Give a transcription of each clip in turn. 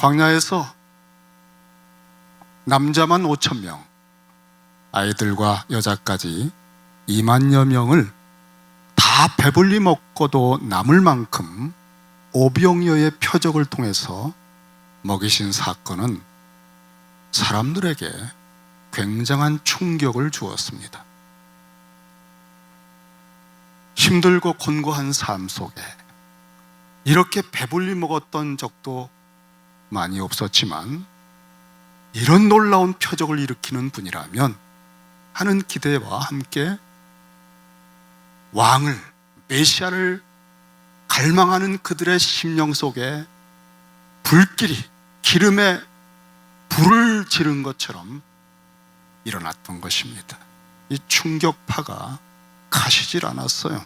광야에서 남자만 5,000명, 아이들과 여자까지 2만여 명을 다 배불리 먹고도 남을 만큼 오병이어의 표적을 통해서 먹이신 사건은 사람들에게 굉장한 충격을 주었습니다. 힘들고 곤고한 삶 속에 이렇게 배불리 먹었던 적도 많이 없었지만 이런 놀라운 표적을 일으키는 분이라면 하는 기대와 함께 왕을, 메시아를 갈망하는 그들의 심령 속에 불길이 기름에 불을 지른 것처럼 일어났던 것입니다. 이 충격파가 가시질 않았어요.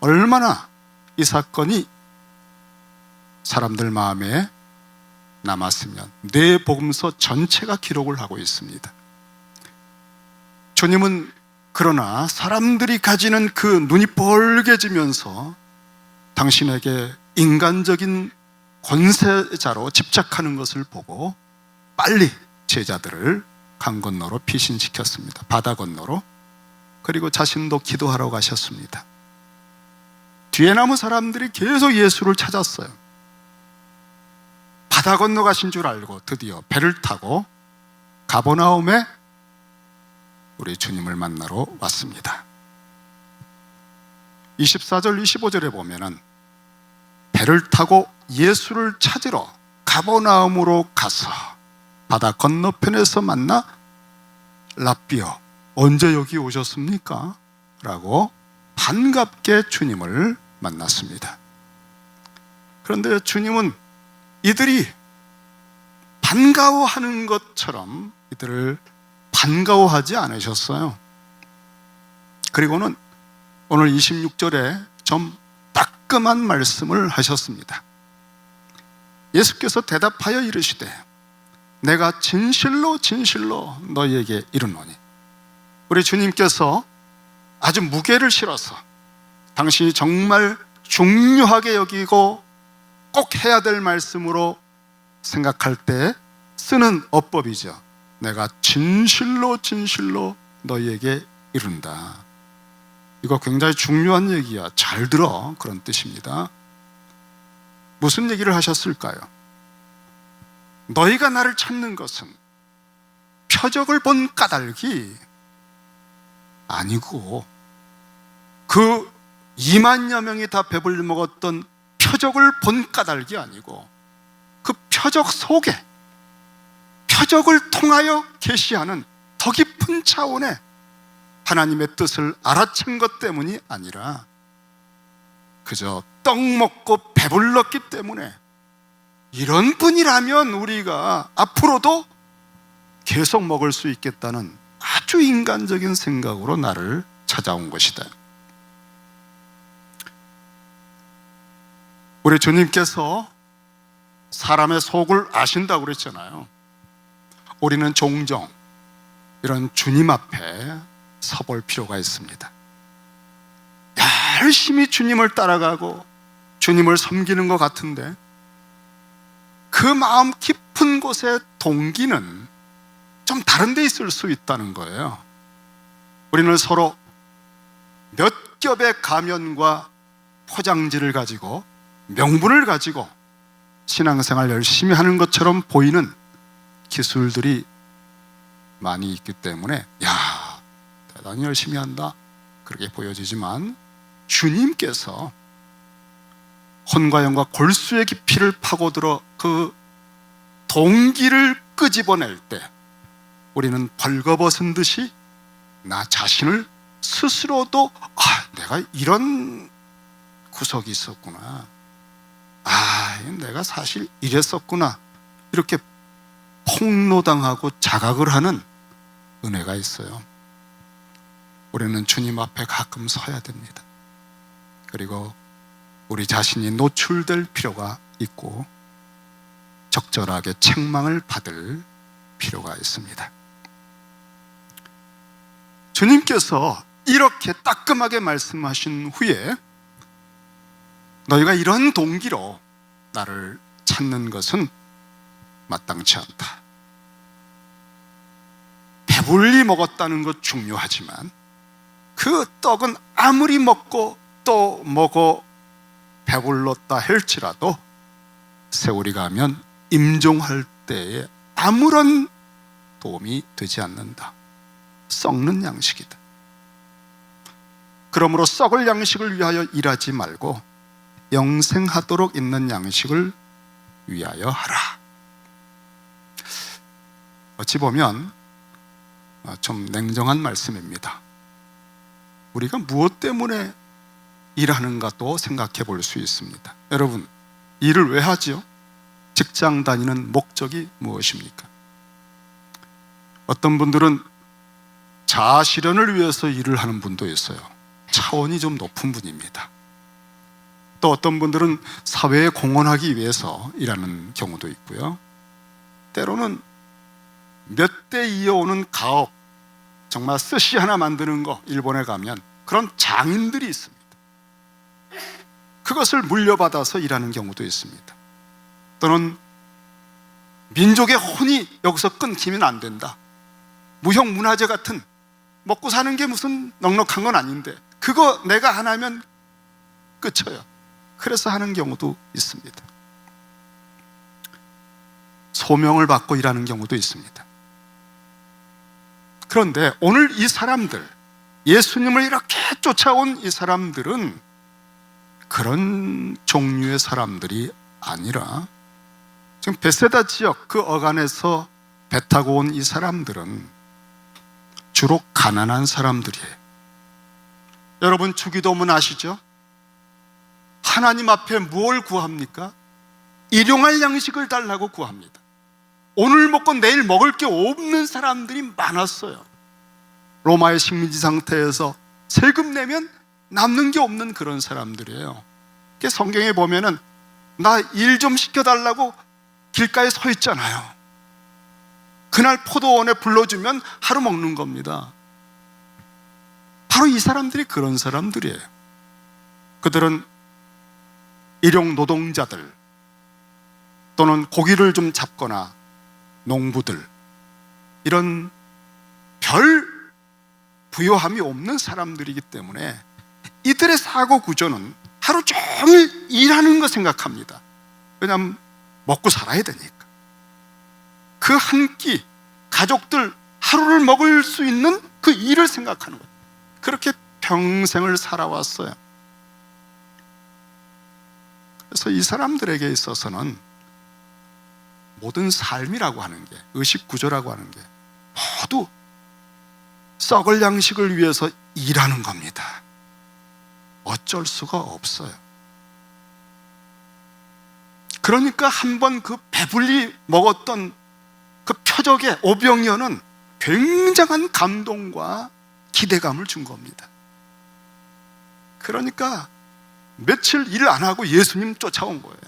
얼마나 이 사건이 사람들 마음에 남았으면 네 복음서 전체가 기록을 하고 있습니다. 주님은 그러나 사람들이 가지는 그 눈이 벌게지면서 당신에게 인간적인 권세자로 집착하는 것을 보고 빨리 제자들을 강 건너로 피신시켰습니다. 바다 건너로. 그리고 자신도 기도하러 가셨습니다. 뒤에 남은 사람들이 계속 예수를 찾았어요. 바다 건너 가신 줄 알고 드디어 배를 타고 가버나움에 우리 주님을 만나러 왔습니다. 24절 25절에 보면은 배를 타고 예수를 찾으러 가버나움으로 가서 바다 건너편에서 만나 랍비여, 언제 여기 오셨습니까? 라고 반갑게 주님을 만났습니다. 그런데 주님은 이들이 반가워하는 것처럼 이들을 반가워하지 않으셨어요. 그리고는 오늘 26절에 좀 따끔한 말씀을 하셨습니다. 예수께서 대답하여 이르시되 내가 진실로 진실로 너희에게 이르노니. 우리 주님께서 아주 무게를 실어서 당신이 정말 중요하게 여기고 꼭 해야 될 말씀으로 생각할 때 쓰는 어법이죠. 내가 진실로 진실로 너희에게 이른다. 이거 굉장히 중요한 얘기야. 잘 들어. 그런 뜻입니다. 무슨 얘기를 하셨을까요? 너희가 나를 찾는 것은 표적을 본 까닭이 아니고 그 2만여 명이 다 배불리 먹었던 표적을 본 까닭이 아니고 그 표적 속에 표적을 통하여 계시하는 더 깊은 차원의 하나님의 뜻을 알아챈 것 때문이 아니라 그저 떡 먹고 배불렀기 때문에 이런 분이라면 우리가 앞으로도 계속 먹을 수 있겠다는 아주 인간적인 생각으로 나를 찾아온 것이다. 우리 주님께서 사람의 속을 아신다고 그랬잖아요. 우리는 종종 이런 주님 앞에 서볼 필요가 있습니다. 열심히 주님을 따라가고 주님을 섬기는 것 같은데 그 마음 깊은 곳의 동기는 좀 다른 데 있을 수 있다는 거예요. 우리는 서로 몇 겹의 가면과 포장지를 가지고 명분을 가지고 신앙생활 열심히 하는 것처럼 보이는 기술들이 많이 있기 때문에 야, 대단히 열심히 한다 그렇게 보여지지만 주님께서 혼과 영과 골수의 깊이를 파고들어 그 동기를 끄집어낼 때 우리는 벌거벗은 듯이 나 자신을 스스로도 내가 이런 구석이 있었구나, 내가 사실 이랬었구나 이렇게 폭로당하고 자각을 하는 은혜가 있어요. 우리는 주님 앞에 가끔 서야 됩니다. 그리고 우리 자신이 노출될 필요가 있고 적절하게 책망을 받을 필요가 있습니다. 주님께서 이렇게 따끔하게 말씀하신 후에 너희가 이런 동기로 나를 찾는 것은 마땅치 않다. 배불리 먹었다는 것 중요하지만 그 떡은 아무리 먹고 또 먹어 배불렀다 할지라도 세월이 가면 임종할 때에 아무런 도움이 되지 않는다. 썩는 양식이다. 그러므로 썩을 양식을 위하여 일하지 말고 영생하도록 있는 양식을 위하여 하라. 어찌 보면 좀 냉정한 말씀입니다. 우리가 무엇 때문에 일하는가도 생각해 볼 수 있습니다. 여러분, 일을 왜 하지요? 직장 다니는 목적이 무엇입니까? 어떤 분들은 자아 실현을 위해서 일을 하는 분도 있어요. 차원이 좀 높은 분입니다. 또 어떤 분들은 사회에 공헌하기 위해서 일하는 경우도 있고요. 때로는 몇 대 이어오는 가업, 정말 스시 하나 만드는 거, 일본에 가면 그런 장인들이 있습니다. 그것을 물려받아서 일하는 경우도 있습니다. 또는 민족의 혼이 여기서 끊기면 안 된다. 무형문화재 같은, 먹고 사는 게 무슨 넉넉한 건 아닌데 그거 내가 하나면 끝쳐요. 그래서 하는 경우도 있습니다. 소명을 받고 일하는 경우도 있습니다. 그런데 오늘 이 사람들, 예수님을 이렇게 쫓아온 이 사람들은 그런 종류의 사람들이 아니라, 지금 베세다 지역 그 어간에서 배 타고 온 이 사람들은 주로 가난한 사람들이에요. 여러분, 주기도문 아시죠? 하나님 앞에 뭘 구합니까? 일용할 양식을 달라고 구합니다. 오늘 먹고 내일 먹을 게 없는 사람들이 많았어요. 로마의 식민지 상태에서 세금 내면 남는 게 없는 그런 사람들이에요. 성경에 보면은 나 일 좀 시켜달라고 길가에 서 있잖아요. 그날 포도원에 불러주면 하루 먹는 겁니다. 바로 이 사람들이 그런 사람들이에요. 그들은 일용 노동자들 또는 고기를 좀 잡거나 농부들, 이런 별 부요함이 없는 사람들이기 때문에 이들의 사고 구조는 하루 종일 일하는 거 생각합니다. 왜냐하면 먹고 살아야 되니까. 그 한 끼, 가족들 하루를 먹을 수 있는 그 일을 생각하는 거예요. 그렇게 평생을 살아왔어요. 그래서 이 사람들에게 있어서는 모든 삶이라고 하는 게, 의식구조라고 하는 게 모두 썩을 양식을 위해서 일하는 겁니다. 어쩔 수가 없어요. 그러니까 한번 그 배불리 먹었던 그 표적의 오병이어는 굉장한 감동과 기대감을 준 겁니다. 그러니까 며칠 일 안 하고 예수님 쫓아온 거예요.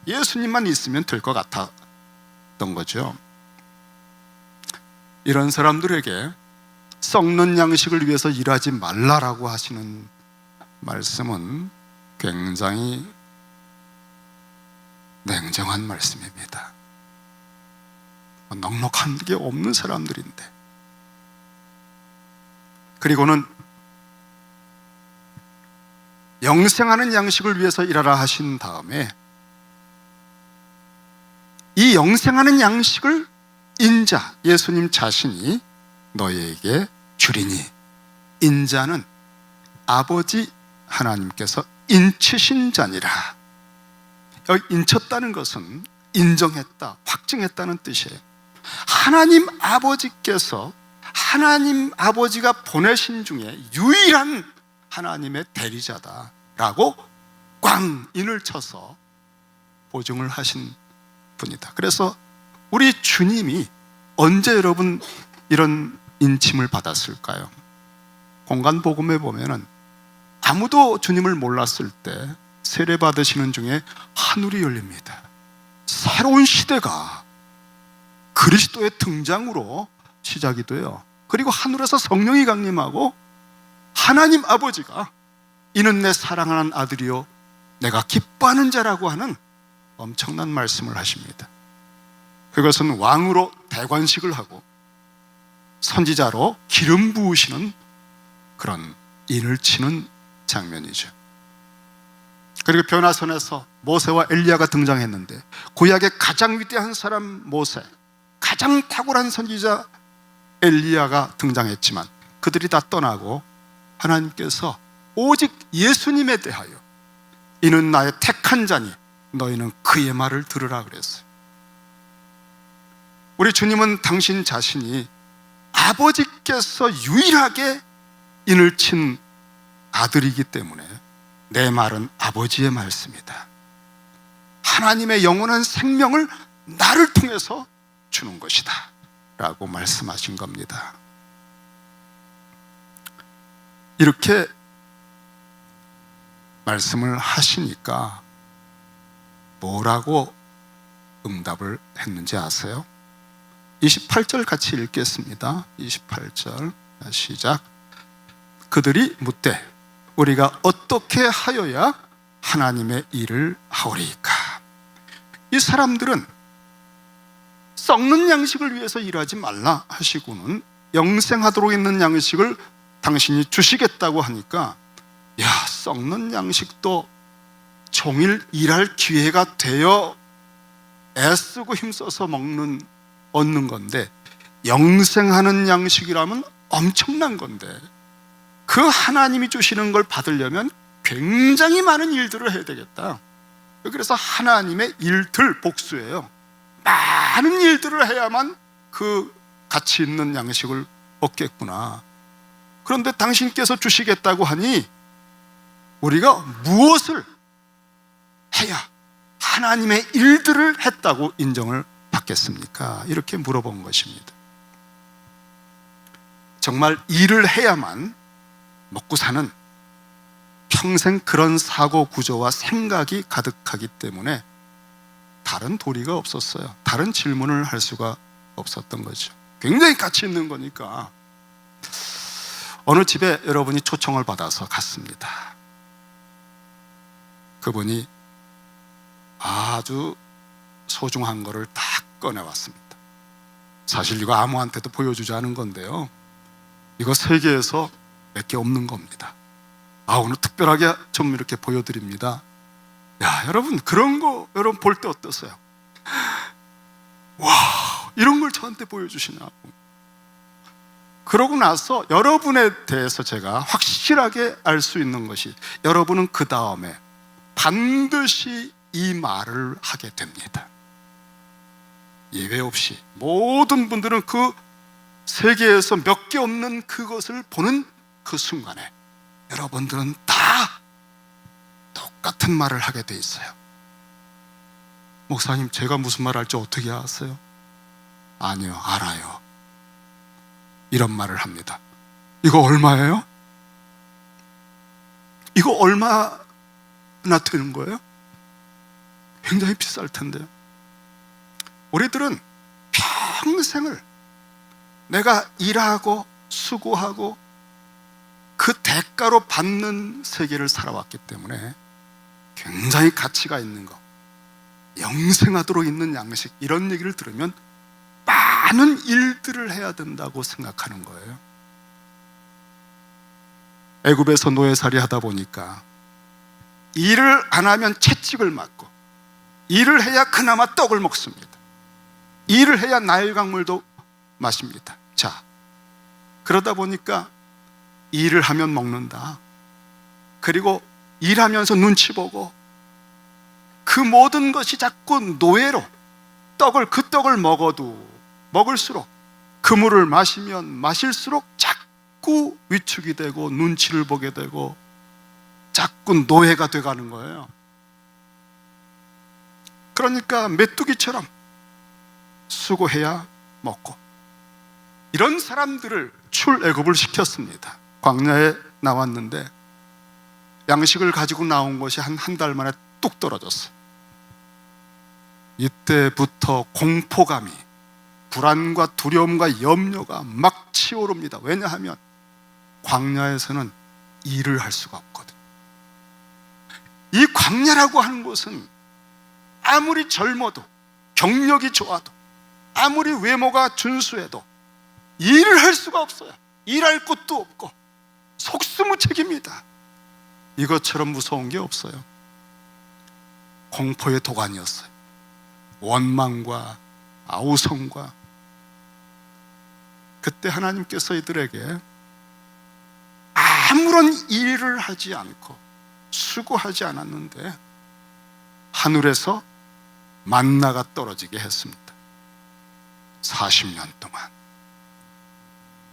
예수님만 있으면 될 것 같았던 거죠. 이런 사람들에게 썩는 양식을 위해서 일하지 말라라고 하시는 말씀은 굉장히 냉정한 말씀입니다. 넉넉한 게 없는 사람들인데. 그리고는 영생하는 양식을 위해서 일하라 하신 다음에 이 영생하는 양식을 인자, 예수님 자신이 너희에게 주리니, 인자는 아버지 하나님께서 인치신 자니라. 여기 인쳤다는 것은 인정했다, 확증했다는 뜻이에요. 하나님 아버지께서, 하나님 아버지가 보내신 중에 유일한 하나님의 대리자다라고 꽝 인을 쳐서 보증을 하신 분이다. 그래서 우리 주님이 언제 여러분 이런 인침을 받았을까요? 공간복음에 보면은 아무도 주님을 몰랐을 때 세례 받으시는 중에 하늘이 열립니다. 새로운 시대가 그리스도의 등장으로 시작이 돼요. 그리고 하늘에서 성령이 강림하고 하나님 아버지가 이는 내 사랑하는 아들이요 내가 기뻐하는 자라고 하는 엄청난 말씀을 하십니다. 그것은 왕으로 대관식을 하고 선지자로 기름 부으시는 그런 인을 치는 장면이죠. 그리고 변화선에서 모세와 엘리야가 등장했는데 구약의 가장 위대한 사람 모세, 가장 탁월한 선지자 엘리야가 등장했지만 그들이 다 떠나고 하나님께서 오직 예수님에 대하여 이는 나의 택한 자니 너희는 그의 말을 들으라 그랬어요. 우리 주님은 당신 자신이 아버지께서 유일하게 인을 친 아들이기 때문에 내 말은 아버지의 말씀이다. 하나님의 영원한 생명을 나를 통해서 주는 것이다 라고 말씀하신 겁니다. 이렇게 말씀을 하시니까 뭐라고 응답을 했는지 아세요? 28절 같이 읽겠습니다. 28절 시작. 그들이 묻되 우리가 어떻게 하여야 하나님의 일을 하오리까? 이 사람들은 썩는 양식을 위해서 일하지 말라 하시고는 영생하도록 있는 양식을 당신이 주시겠다고 하니까, 야, 썩는 양식도 종일 일할 기회가 되어 애쓰고 힘써서 얻는 건데 영생하는 양식이라면 엄청난 건데 그 하나님이 주시는 걸 받으려면 굉장히 많은 일들을 해야 되겠다. 그래서 하나님의 일들 복수예요. 많은 일들을 해야만 그 가치 있는 양식을 얻겠구나. 그런데 당신께서 주시겠다고 하니 우리가 무엇을 해야 하나님의 일들을 했다고 인정을 받겠습니까? 이렇게 물어본 것입니다. 정말 일을 해야만 먹고 사는 평생 그런 사고 구조와 생각이 가득하기 때문에 다른 도리가 없었어요. 다른 질문을 할 수가 없었던 거죠. 굉장히 가치 있는 거니까. 어느 집에 여러분이 초청을 받아서 갔습니다. 그분이 아주 소중한 거를 딱 꺼내왔습니다. 사실 이거 아무한테도 보여주지 않은 건데요, 이거 세계에서 몇 개 없는 겁니다. 오늘 특별하게 좀 이렇게 보여드립니다. 야, 여러분 그런 거 여러분 볼 때 어떠세요? 와, 이런 걸 저한테 보여주시냐고. 그러고 나서 여러분에 대해서 제가 확실하게 알 수 있는 것이, 여러분은 그 다음에 반드시 이 말을 하게 됩니다. 예외 없이 모든 분들은 그 세계에서 몇 개 없는 그것을 보는 그 순간에 여러분들은 다 똑같은 말을 하게 돼 있어요. 목사님, 제가 무슨 말 할지 어떻게 아세요? 아니요, 알아요. 이런 말을 합니다. 이거 얼마예요? 이거 얼마나 되는 거예요? 굉장히 비쌀 텐데요. 우리들은 평생을 내가 일하고 수고하고 그 대가로 받는 세계를 살아왔기 때문에 굉장히 가치가 있는 거, 영생하도록 있는 양식, 이런 얘기를 들으면 많은 일들을 해야 된다고 생각하는 거예요. 애굽에서 노예살이 하다 보니까 일을 안 하면 채찍을 맞고, 일을 해야 그나마 떡을 먹습니다. 일을 해야 나일 강물도 마십니다. 자, 그러다 보니까 일을 하면 먹는다, 그리고 일하면서 눈치 보고, 그 모든 것이 자꾸 노예로 그 떡을 먹을수록, 그 물을 마시면 마실수록 자꾸 위축이 되고 눈치를 보게 되고 자꾸 노예가 돼가는 거예요. 그러니까 메뚜기처럼 수고해야 먹고, 이런 사람들을 출애굽을 시켰습니다. 광야에 나왔는데 양식을 가지고 나온 것이 한 달 만에 뚝 떨어졌어요. 이때부터 공포감이, 불안과 두려움과 염려가 막 치오릅니다. 왜냐하면 광야에서는 일을 할 수가 없거든요. 이 광야라고 하는 곳은 아무리 젊어도, 경력이 좋아도 아무리 외모가 준수해도 일을 할 수가 없어요. 일할 곳도 없고 속수무책입니다. 이것처럼 무서운 게 없어요. 공포의 도가니였어요. 원망과 아우성과. 그때 하나님께서 이들에게 아무런 일을 하지 않고 수고하지 않았는데 하늘에서 만나가 떨어지게 했습니다. 40년 동안.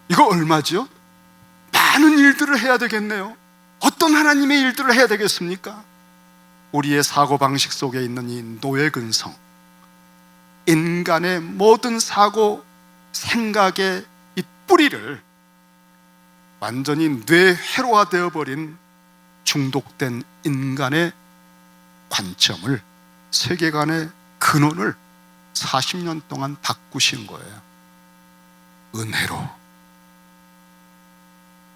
이거 얼마죠? 많은 일들을 해야 되겠네요. 어떤 하나님의 일들을 해야 되겠습니까? 우리의 사고방식 속에 있는 이 노예근성, 인간의 모든 사고, 생각의 이 뿌리를 완전히 뇌회로화되어 버린 중독된 인간의 관점을, 세계관의 근원을 40년 동안 바꾸신 거예요. 은혜로,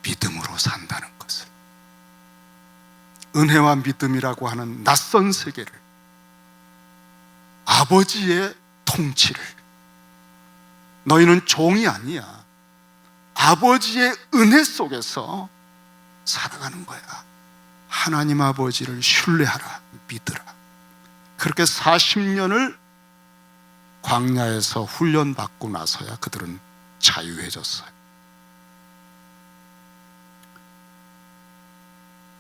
믿음으로 산다는 것을. 은혜와 믿음이라고 하는 낯선 세계를, 아버지의 통치를, 너희는 종이 아니야, 아버지의 은혜 속에서 살아가는 거야. 하나님 아버지를 신뢰하라, 믿으라. 그렇게 40년을 광야에서 훈련받고 나서야 그들은 자유해졌어요.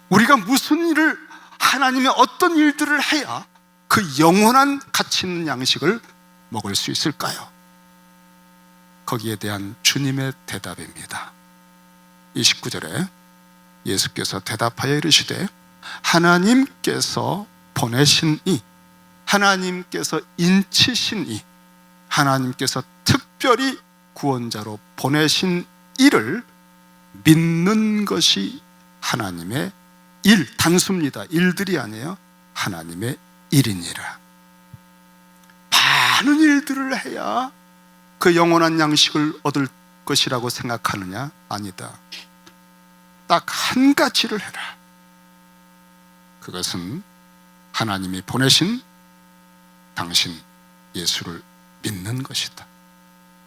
우리가 무슨 일을, 하나님의 어떤 일들을 해야 그 영원한 가치 있는 양식을 먹을 수 있을까요? 거기에 대한 주님의 대답입니다. 29절에 예수께서 대답하여 이르시되 하나님께서 보내신 이, 하나님께서 인치신 이, 하나님께서 특별히 구원자로 보내신 이를 믿는 것이 하나님의 일, 단수입니다. 일들이 아니에요. 하나님의 일이니라. 많은 일들을 해야 그 영원한 양식을 얻을 것이라고 생각하느냐? 아니다. 딱 한 가지를 해라. 그것은 하나님이 보내신 당신 예수를 믿는 것이다.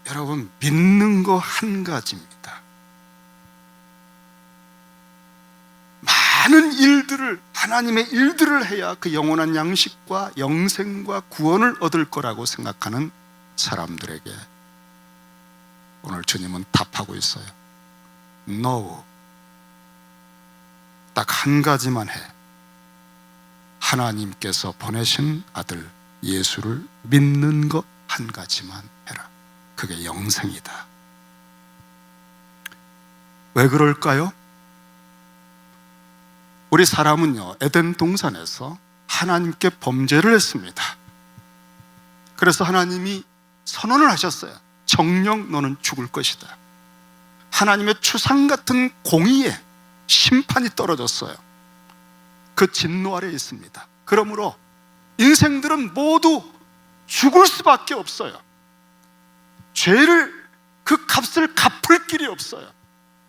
여러분, 믿는 거 한 가지입니다. 많은 일들을, 하나님의 일들을 해야 그 영원한 양식과 영생과 구원을 얻을 거라고 생각하는 사람들에게 오늘 주님은 답하고 있어요. No. 딱 한 가지만 해. 하나님께서 보내신 아들 예수를 믿는 것 한 가지만 해라. 그게 영생이다. 왜 그럴까요? 우리 사람은요, 에덴 동산에서 하나님께 범죄를 했습니다. 그래서 하나님이 선언을 하셨어요. 정녕 너는 죽을 것이다. 하나님의 추상 같은 공의에 심판이 떨어졌어요. 그 진노 아래 있습니다. 그러므로 인생들은 모두 죽을 수밖에 없어요. 죄를, 그 값을 갚을 길이 없어요.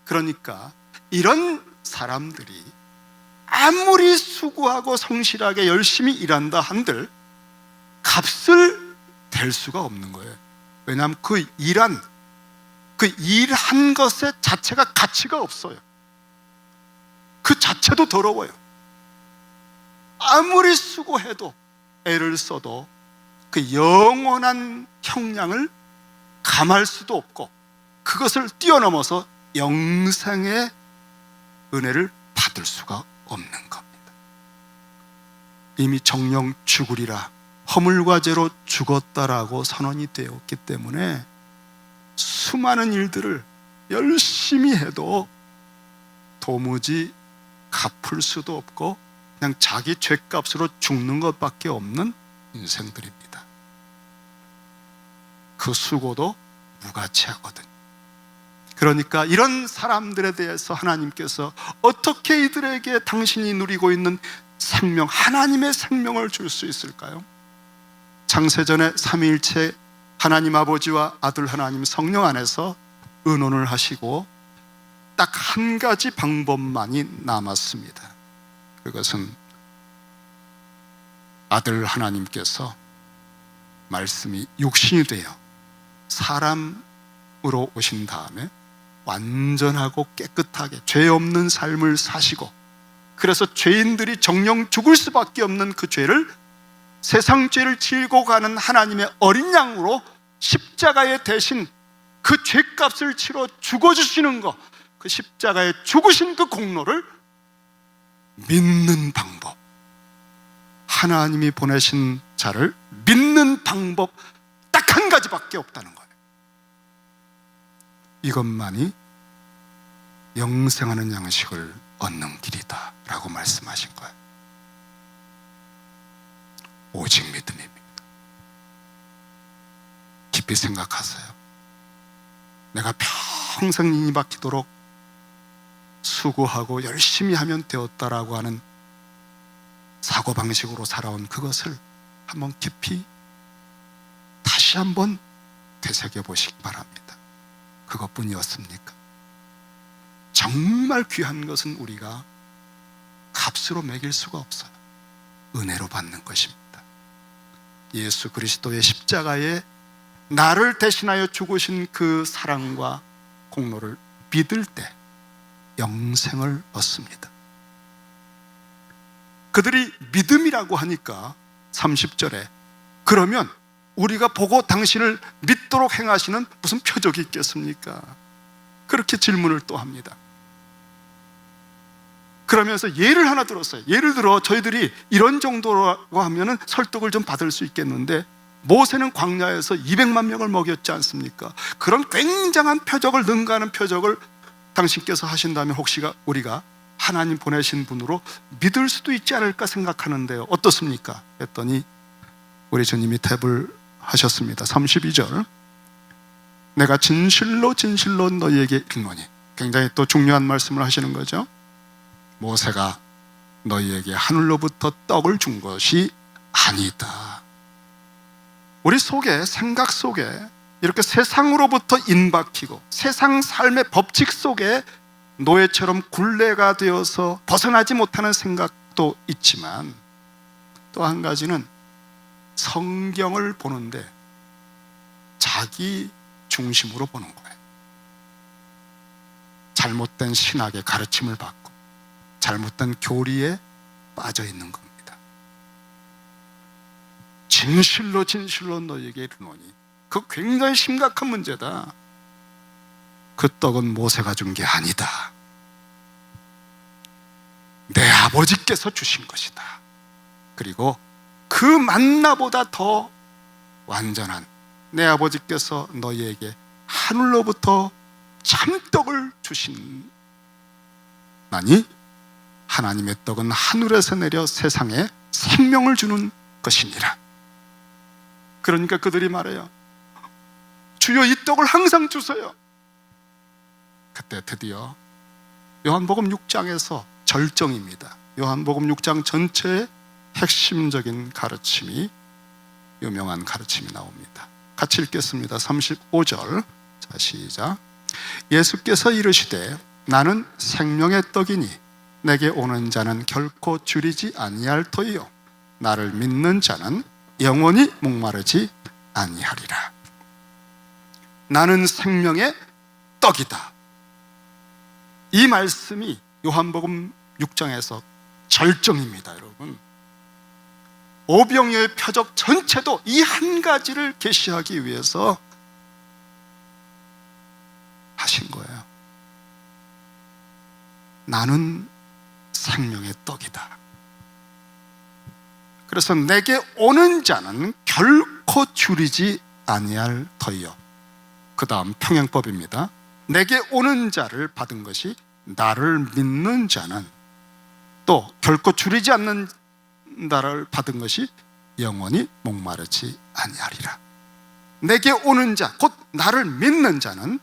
그러니까 이런 사람들이 아무리 수고하고 성실하게 열심히 일한다 한들 값을 댈 수가 없는 거예요. 왜냐하면 그 일한 것의 자체가 가치가 없어요. 그 자체도 더러워요. 아무리 수고해도, 애를 써도 그 영원한 형량을 감할 수도 없고 그것을 뛰어넘어서 영생의 은혜를 받을 수가 없는 겁니다. 이미 정령 죽으리라, 허물과 죄로 죽었다라고 선언이 되었기 때문에 수많은 일들을 열심히 해도 도무지 갚을 수도 없고 그냥 자기 죄값으로 죽는 것밖에 없는 인생들입니다. 그 수고도 무가치하거든요. 그러니까 이런 사람들에 대해서 하나님께서 어떻게 이들에게 당신이 누리고 있는 생명, 하나님의 생명을 줄 수 있을까요? 창세전에 삼위일체 하나님 아버지와 아들 하나님 성령 안에서 의논을 하시고 딱 한 가지 방법만이 남았습니다. 그것은 아들 하나님께서 말씀이 육신이 되어 사람으로 오신 다음에 완전하고 깨끗하게 죄 없는 삶을 사시고, 그래서 죄인들이 정령 죽을 수밖에 없는 그 죄를, 세상 죄를 지고 가는 하나님의 어린 양으로 십자가에 대신 그 죄값을 치러 죽어주시는 것, 그 십자가에 죽으신 그 공로를 믿는 방법, 하나님이 보내신 자를 믿는 방법 딱 한 가지밖에 없다는 거예요. 이것만이 영생하는 양식을 얻는 길이다 라고 말씀하신 거예요. 오직 믿음입니다. 깊이 생각하세요. 내가 평생 인이 박히도록 수고하고 열심히 하면 되었다라고 하는 사고방식으로 살아온 그것을 한번 깊이 다시 한번 되새겨 보시기 바랍니다. 그것뿐이었습니까? 정말 귀한 것은 우리가 값으로 매길 수가 없어요. 은혜로 받는 것입니다. 예수 그리스도의 십자가에 나를 대신하여 죽으신 그 사랑과 공로를 믿을 때 영생을 얻습니다. 그들이 믿음이라고 하니까 30절에 그러면 우리가 보고 당신을 믿도록 행하시는 무슨 표적이 있겠습니까? 그렇게 질문을 또 합니다. 그러면서 예를 하나 들었어요. 예를 들어 저희들이 이런 정도라고 하면 설득을 좀 받을 수 있겠는데, 모세는 광야에서 200만 명을 먹였지 않습니까? 그런 굉장한 표적을, 능가하는 표적을 당신께서 하신다면 혹시 우리가 하나님 보내신 분으로 믿을 수도 있지 않을까 생각하는데요, 어떻습니까? 했더니 우리 주님이 답을 하셨습니다. 32절, 내가 진실로 진실로 너희에게 이르노니, 굉장히 또 중요한 말씀을 하시는 거죠. 모세가 너희에게 하늘로부터 떡을 준 것이 아니다. 우리 속에, 생각 속에 이렇게 세상으로부터 인박히고 세상 삶의 법칙 속에 노예처럼 굴레가 되어서 벗어나지 못하는 생각도 있지만, 또 한 가지는 성경을 보는데 자기 중심으로 보는 거예요. 잘못된 신학의 가르침을 받고 잘못된 교리에 빠져 있는 겁니다. 진실로 진실로 너에게 이르노니, 그 굉장히 심각한 문제다. 그 떡은 모세가 준 게 아니다. 내 아버지께서 주신 것이다. 그리고 그 만나보다 더 완전한 내 아버지께서 너희에게 하늘로부터 참떡을 주신 나니, 하나님의 떡은 하늘에서 내려 세상에 생명을 주는 것이니라. 그러니까 그들이 말해요. 주여, 이 떡을 항상 주세요. 그때 드디어 요한복음 6장에서 절정입니다. 요한복음 6장 전체의 핵심적인 가르침이, 유명한 가르침이 나옵니다. 같이 읽겠습니다. 35절. 자, 시작. 예수께서 이르시되 나는 생명의 떡이니 내게 오는 자는 결코 줄이지 아니할 터이요 나를 믿는 자는 영원히 목마르지 아니하리라. 나는 생명의 떡이다. 이 말씀이 요한복음 6장에서 절정입니다, 여러분. 오병이어의 표적 전체도 이 한 가지를 계시하기 위해서 하신 거예요. 나는 생명의 떡이다. 그래서 내게 오는 자는 결코 줄이지 아니할 터이요. 그 다음 평행법입니다. 내게 오는 자를 받은 것이 나를 믿는 자는, 또 결코 줄이지 않는 나를 받은 것이 영원히 목마르지 아니하리라. 내게 오는 자, 곧 나를 믿는 자는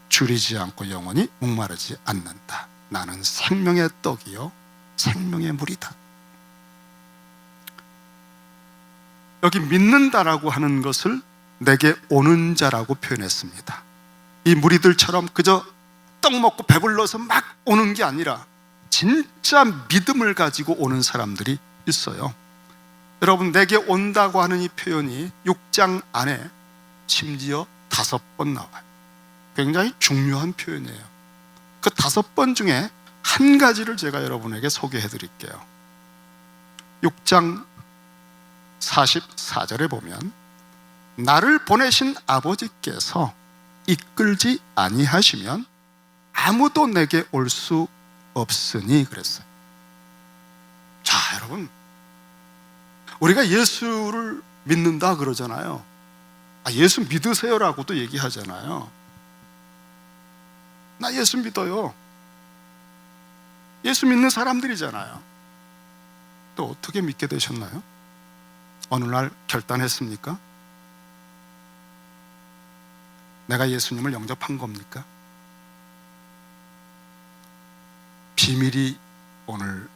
줄이지 않고 영원히 목마르지 않는다. 나는 생명의 떡이요 생명의 물이다. 여기 믿는다라고 하는 것을 내게 오는 자라고 표현했습니다. 이 무리들처럼 그저 떡 먹고 배불러서 막 오는 게 아니라 진짜 믿음을 가지고 오는 사람들이 있어요. 여러분, 내게 온다고 하는 이 표현이 6장 안에 심지어 5번 나와요. 굉장히 중요한 표현이에요. 그 5번 중에 한 가지를 제가 여러분에게 소개해 드릴게요. 6장 44절에 보면 나를 보내신 아버지께서 이끌지 아니하시면 아무도 내게 올 수 없으니 그랬어요. 자, 여러분, 우리가 예수를 믿는다 그러잖아요. 예수 믿으세요라고도 얘기하잖아요. 나 예수 믿어요. 예수 믿는 사람들이잖아요. 또 어떻게 믿게 되셨나요? 어느 날 결단했습니까? 내가 예수님을 영접한 겁니까? 비밀이 오늘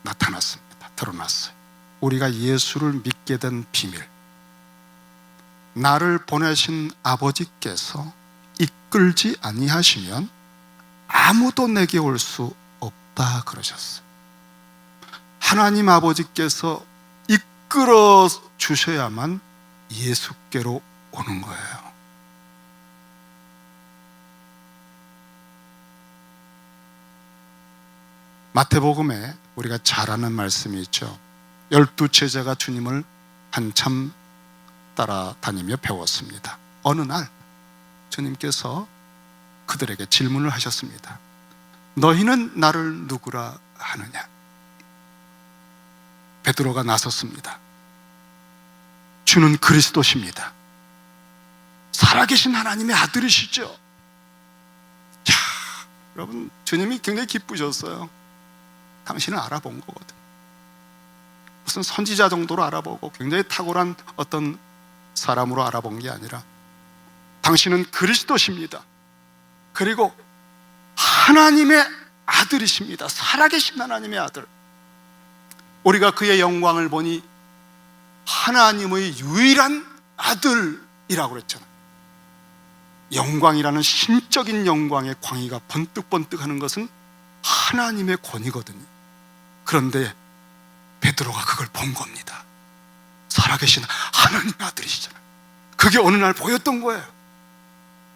나타났습니다. 드러났어요. 우리가 예수를 믿게 된 비밀. 나를 보내신 아버지께서 이끌지 아니하시면 아무도 내게 올 수 없다 그러셨어요. 하나님 아버지께서 이끌어 주셔야만 예수께로 오는 거예요. 마태복음에 우리가 잘 아는 말씀이 있죠. 12제자가 주님을 한참 따라다니며 배웠습니다. 어느 날 주님께서 그들에게 질문을 하셨습니다. 너희는 나를 누구라 하느냐? 베드로가 나섰습니다. 주는 그리스도십니다. 살아계신 하나님의 아들이시죠. 자, 여러분, 주님이 굉장히 기쁘셨어요. 당신을 알아본 거거든. 무슨 선지자 정도로 알아보고 굉장히 탁월한 어떤 사람으로 알아본 게 아니라 당신은 그리스도십니다. 그리고 하나님의 아들이십니다. 살아계신 하나님의 아들. 우리가 그의 영광을 보니 하나님의 유일한 아들이라고 그랬잖아요. 영광이라는 신적인 영광의 광의가 번뜩번뜩하는 것은 하나님의 권위거든요. 그런데 베드로가 그걸 본 겁니다. 살아계신 하나님의 아들이시잖아요. 그게 어느 날 보였던 거예요.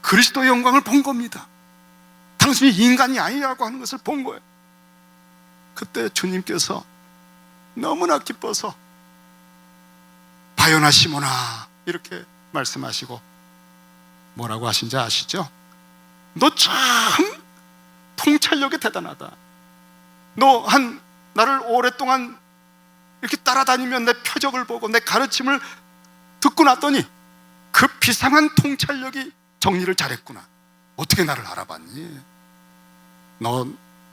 그리스도의 영광을 본 겁니다. 당신이 인간이 아니라고 하는 것을 본 거예요. 그때 주님께서 너무나 기뻐서 바요나 시몬아 이렇게 말씀하시고 뭐라고 하신지 아시죠? 너 참 통찰력이 대단하다. 너 나를 오랫동안 이렇게 따라다니면 내 표적을 보고 내 가르침을 듣고 났더니 그 비상한 통찰력이 정리를 잘했구나. 어떻게 나를 알아봤니? 너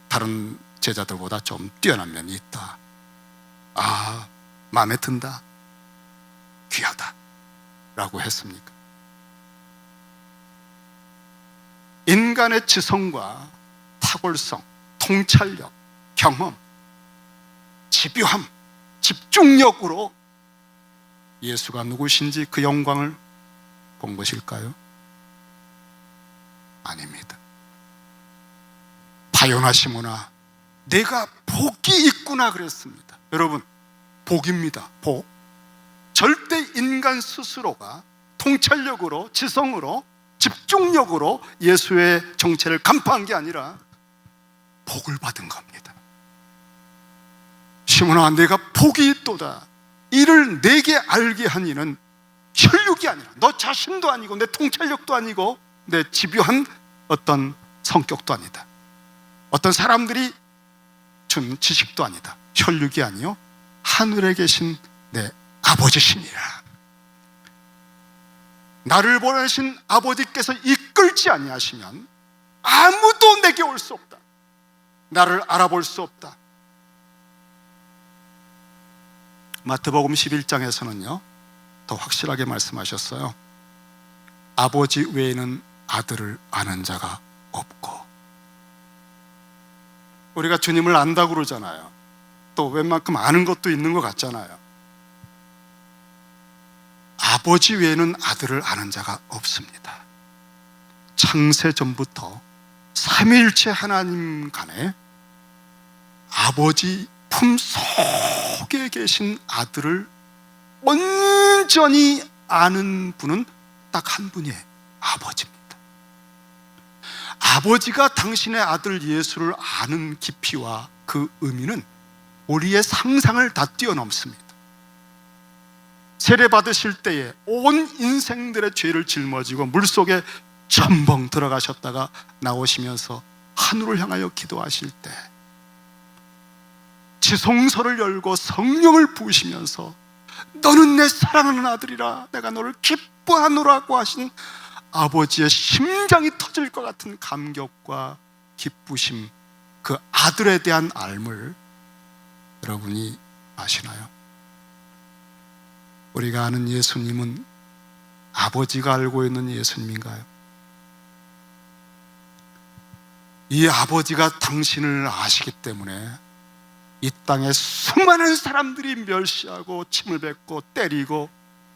다른 제자들보다 좀 뛰어난 면이 있다. 아, 마음에 든다. 귀하다. 라고 했습니까? 인간의 지성과 탁월성, 통찰력, 경험, 집요함, 집중력으로 예수가 누구신지 그 영광을 본 것일까요? 아닙니다. 바요나 시몬아, 내가 복이 있구나 그랬습니다. 여러분, 복입니다. 복. 절대 인간 스스로가 통찰력으로, 지성으로, 집중력으로 예수의 정체를 간파한 게 아니라 복을 받은 겁니다. 시몬아, 내가 복이 있도다. 이를 내게 알게 한 이는 혈육이 아니라 너 자신도 아니고 내 통찰력도 아니고 내 집요한 어떤 성격도 아니다. 어떤 사람들이 준 지식도 아니다. 혈육이 아니요 하늘에 계신 내 아버지시니라. 나를 보내신 아버지께서 이끌지 아니하시면 아무도 내게 올 수 없다. 나를 알아볼 수 없다. 마태복음 11장에서는요 더 확실하게 말씀하셨어요. 아버지 외에는 아들을 아는 자가 없고. 우리가 주님을 안다고 그러잖아요. 또 웬만큼 아는 것도 있는 것 같잖아요. 아버지 외에는 아들을 아는 자가 없습니다. 창세 전부터 삼위일체 하나님 간에 아버지 품속에 계신 아들을 온전히 아는 분은 딱 한 분이에요. 아버지입니다. 아버지가 당신의 아들 예수를 아는 깊이와 그 의미는 우리의 상상을 다 뛰어넘습니다. 세례 받으실 때에 온 인생들의 죄를 짊어지고 물속에 첨벙 들어가셨다가 나오시면서 하늘을 향하여 기도하실 때 지성소를 열고 성령을 부으시면서 너는 내 사랑하는 아들이라 내가 너를 기뻐하노라고 하신 아버지의 심장이 터질 것 같은 감격과 기쁘심, 그 아들에 대한 알물 여러분이 아시나요? 우리가 아는 예수님은 아버지가 알고 있는 예수님인가요? 이 아버지가 당신을 아시기 때문에 이 땅에 수많은 사람들이 멸시하고 침을 뱉고 때리고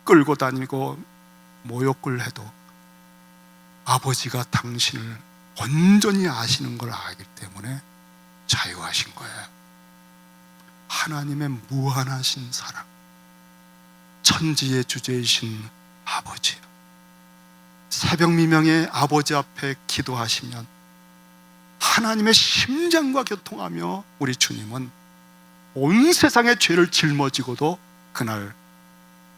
끌고 다니고 모욕을 해도 아버지가 당신을 온전히 아시는 걸 알기 때문에 자유하신 거예요. 하나님의 무한하신 사랑, 천지의 주제이신 아버지, 새벽 미명에 아버지 앞에 기도하시면 하나님의 심장과 교통하며 우리 주님은 온 세상의 죄를 짊어지고도 그날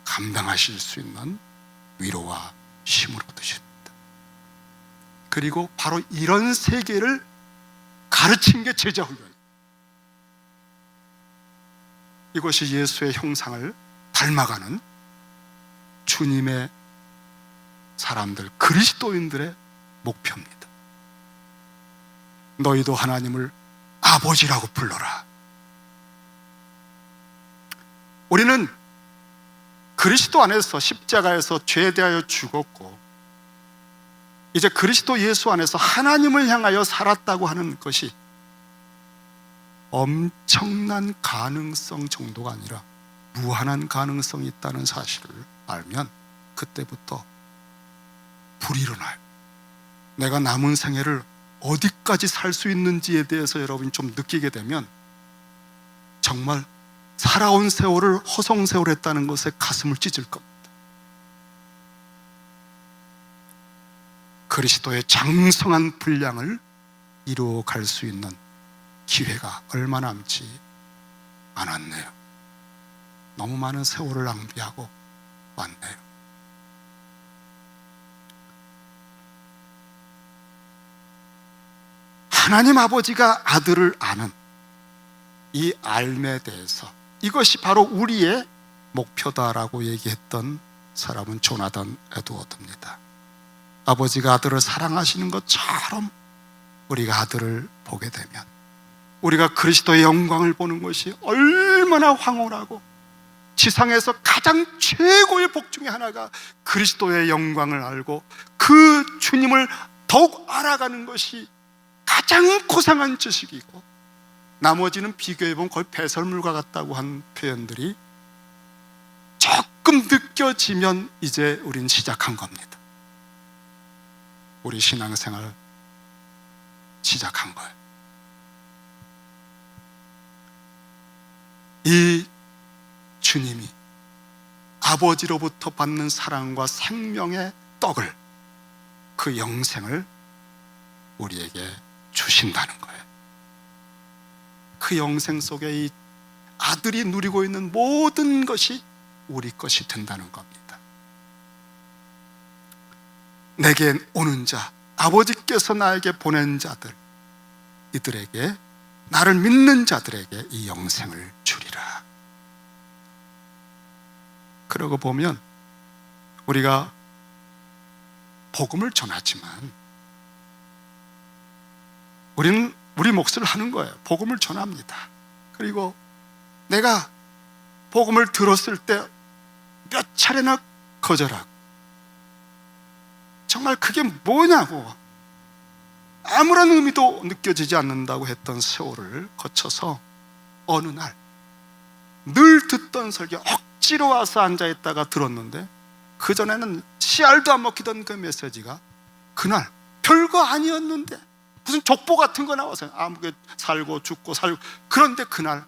감당하실 수 있는 위로와 힘을 얻으십니다. 그리고 바로 이런 세계를 가르친 게 제자훈련이에요. 이것이 예수의 형상을 닮아가는 주님의 사람들, 그리스도인들의 목표입니다. 너희도 하나님을 아버지라고 불러라. 우리는 그리스도 안에서 십자가에서 죄에 대하여 죽었고 이제 그리스도 예수 안에서 하나님을 향하여 살았다고 하는 것이 엄청난 가능성 정도가 아니라 무한한 가능성이 있다는 사실을 알면 그때부터 불이 일어나요. 내가 남은 생애를 어디까지 살 수 있는지에 대해서 여러분이 좀 느끼게 되면 정말 살아온 세월을 허송세월했다는 것에 가슴을 찢을 겁니다. 그리스도의 장성한 분량을 이루어 갈 수 있는 기회가 얼마 남지 않았네요. 너무 많은 세월을 낭비하고 왔네요. 하나님 아버지가 아들을 아는 이 알매 대해서 이것이 바로 우리의 목표다라고 얘기했던 사람은 조나단 에드워드입니다. 아버지가 아들을 사랑하시는 것처럼 우리가 아들을 보게 되면 우리가 그리스도의 영광을 보는 것이 얼마나 황홀하고 지상에서 가장 최고의 복 중에 하나가 그리스도의 영광을 알고 그 주님을 더욱 알아가는 것이 가장 고상한 지식이고 나머지는 비교해보면 거의 배설물과 같다고 한 표현들이 조금 느껴지면 이제 우린 시작한 겁니다. 우리 신앙생활 시작한 거예요. 이 주님이 아버지로부터 받는 사랑과 생명의 떡을, 그 영생을 우리에게 주신다는 거예요. 그 영생 속에 이 아들이 누리고 있는 모든 것이 우리 것이 된다는 겁니다. 내게 오는 자, 아버지께서 나에게 보낸 자들, 이들에게, 나를 믿는 자들에게 이 영생을 주리라. 그러고 보면 우리가 복음을 전하지만 우리는 우리 몫을 하는 거예요. 복음을 전합니다. 그리고 내가 복음을 들었을 때 몇 차례나 거절하고 정말 그게 뭐냐고 아무런 의미도 느껴지지 않는다고 했던 세월을 거쳐서 어느 날 늘 듣던 설교 억지로 와서 앉아있다가 들었는데 그전에는 씨알도 안 먹히던 그 메시지가 그날 별거 아니었는데 무슨 족보 같은 거 나와서 아무게 살고 죽고 살고, 그런데 그날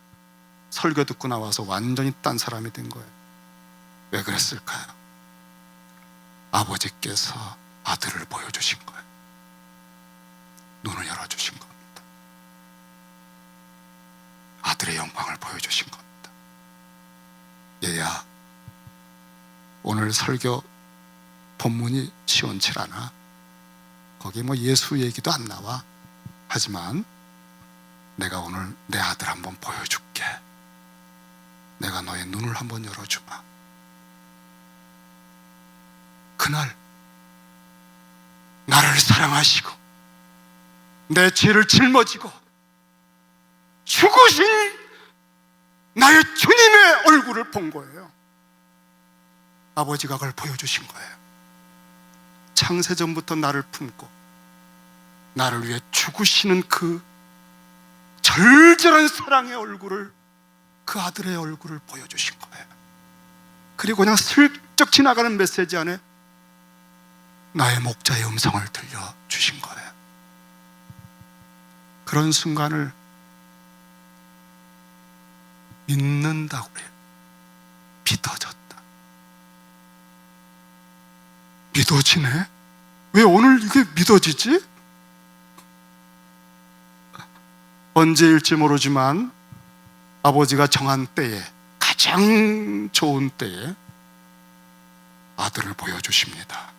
설교 듣고 나와서 완전히 딴 사람이 된 거예요. 왜 그랬을까요? 아버지께서 아들을 보여주신 거예요. 눈을 열어주신 겁니다. 아들의 영광을 보여주신 겁니다. 얘야, 오늘 설교 본문이 시원치 않아. 거기 뭐 예수 얘기도 안 나와. 하지만 내가 오늘 내 아들 한번 보여줄게. 내가 너의 눈을 한번 열어주마. 그날 나를 사랑하시고 내 죄를 짊어지고 죽으신 나의 주님의 얼굴을 본 거예요. 아버지가 그걸 보여주신 거예요. 창세전부터 나를 품고 나를 위해 죽으시는 그 절절한 사랑의 얼굴을, 그 아들의 얼굴을 보여주신 거예요. 그리고 그냥 슬쩍 지나가는 메시지 안에 나의 목자의 음성을 들려주신 거예요. 그런 순간을 믿는다고 해요. 믿어졌다. 믿어지네? 왜 오늘 이게 믿어지지? 언제일지 모르지만 아버지가 정한 때에, 가장 좋은 때에 아들을 보여주십니다.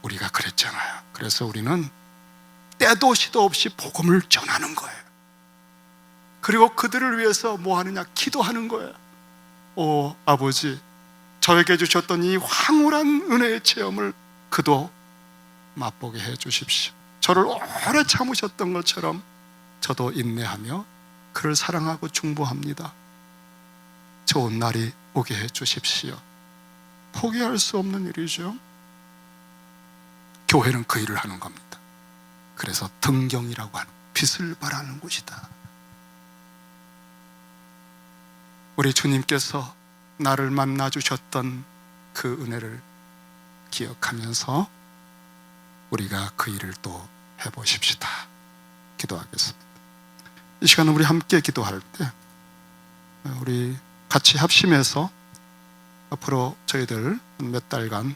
우리가 그랬잖아요. 그래서 우리는 때도 시도 없이 복음을 전하는 거예요. 그리고 그들을 위해서 뭐 하느냐? 기도하는 거예요. 오 아버지, 저에게 주셨던 이 황홀한 은혜의 체험을 그도 맛보게 해 주십시오. 저를 오래 참으셨던 것처럼 저도 인내하며 그를 사랑하고 중보합니다. 좋은 날이 오게 해 주십시오. 포기할 수 없는 일이죠. 교회는 그 일을 하는 겁니다. 그래서 등경이라고 하는, 빛을 발하는 곳이다. 우리 주님께서 나를 만나 주셨던 그 은혜를 기억하면서 우리가 그 일을 또 해보십시다. 기도하겠습니다. 이 시간은 우리 함께 기도할 때 우리 같이 합심해서 앞으로 저희들 몇 달간